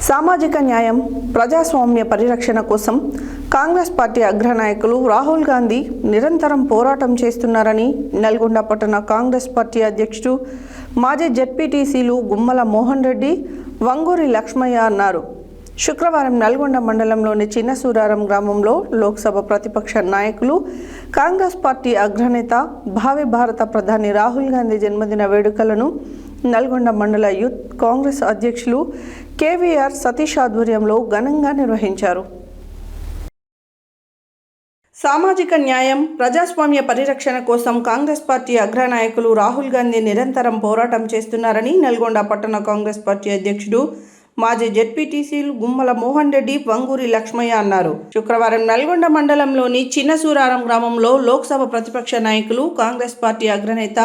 సామాజిక న్యాయం, ప్రజాస్వామ్య పరిరక్షణ కోసం కాంగ్రెస్ పార్టీ అగ్రనాయకులు రాహుల్ గాంధీ నిరంతరం పోరాటం చేస్తున్నారని నల్గొండ పట్టణ కాంగ్రెస్ పార్టీ అధ్యక్షుడు మాజీ జెడ్పీటీసీలు గుమ్మల మోహన్ రెడ్డి, వంగూరి లక్ష్మయ్య అన్నారు. శుక్రవారం నల్గొండ మండలంలోని చిన్నసూరారం గ్రామంలో లోక్సభ ప్రతిపక్ష నాయకులు, కాంగ్రెస్ పార్టీ అగ్రనేత, భావి భారత ప్రధాని రాహుల్ గాంధీ జన్మదిన వేడుకలను నల్గొండ మండల యూత్ కాంగ్రెస్ అధ్యక్షులు కేవీఆర్ సతీష్ ఆధ్వర్యంలో ఘనంగా నిర్వహించారు. సామాజిక న్యాయం, ప్రజాస్వామ్య పరిరక్షణ కోసం కాంగ్రెస్ పార్టీ అగ్రనాయకులు రాహుల్ గాంధీ నిరంతరం పోరాటం చేస్తున్నారని నల్గొండ పట్టణ కాంగ్రెస్ పార్టీ అధ్యక్షుడు మాజీ జెడ్పీటీసీలు గుమ్మల మోహన్ రెడ్డి, వంగూరి లక్ష్మయ్య అన్నారు. శుక్రవారం నల్గొండ మండలంలోని చిన్నసూరారం గ్రామంలో లోక్సభ ప్రతిపక్ష నాయకులు, కాంగ్రెస్ పార్టీ అగ్రనేత,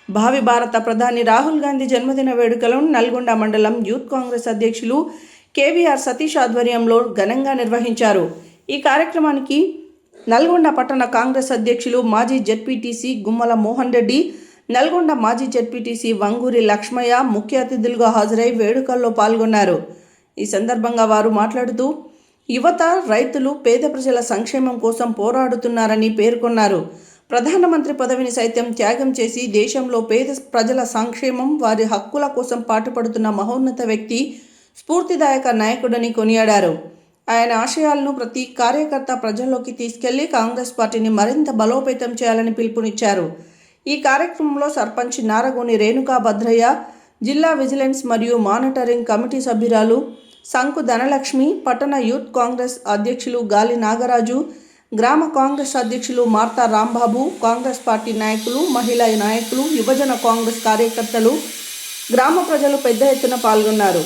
భావి భారత ప్రధాని రాహుల్ గాంధీ జన్మదిన వేడుకలను నల్గొండ మండలం యూత్ కాంగ్రెస్ అధ్యక్షులు కేవీఆర్ సతీష్ ఆధ్వర్యంలో ఘనంగా నిర్వహించారు. ఈ కార్యక్రమానికి నల్గొండ పట్టణ కాంగ్రెస్ అధ్యక్షులు మాజీ జెడ్పీటీసీ గుమ్మల మోహన్ రెడ్డి, నల్గొండ మాజీ జెడ్పీటీసీ వంగూరి లక్ష్మయ్య ముఖ్య అతిథులుగా హాజరై వేడుకల్లో పాల్గొన్నారు. ఈ సందర్భంగా వారు మాట్లాడుతూ, యువత, రైతులు, పేద ప్రజల సంక్షేమం కోసం పోరాడుతున్నారని పేర్కొన్నారు. ప్రధానమంత్రి పదవిని సైతం త్యాగం చేసి దేశంలో పేద ప్రజల సంక్షేమం, వారి హక్కుల కోసం పాటుపడుతున్న మహోన్నత వ్యక్తి, స్ఫూర్తిదాయక నాయకుడని కొనియాడారు. ఆయన ఆశయాలను ప్రతి కార్యకర్త ప్రజల్లోకి తీసుకెళ్లి కాంగ్రెస్ పార్టీని మరింత బలోపేతం చేయాలని పిలుపునిచ్చారు. ఈ కార్యక్రమంలో సర్పంచ్ నారగోని రేణుకా భద్రయ్య, జిల్లా విజిలెన్స్ మరియు మానిటరింగ్ కమిటీ సభ్యురాలు సంకు ధనలక్ష్మి, పట్టణ యూత్ కాంగ్రెస్ అధ్యక్షులు గాలి నాగరాజు, గ్రామ కాంగ్రెస్ అధ్యక్షులు మార్తా రాంబాబు, కాంగ్రెస్ పార్టీ నాయకులు, మహిళా నాయకులు, యువజన కాంగ్రెస్ కార్యకర్తలు, గ్రామ ప్రజలు పెద్ద ఎత్తున పాల్గొన్నారు.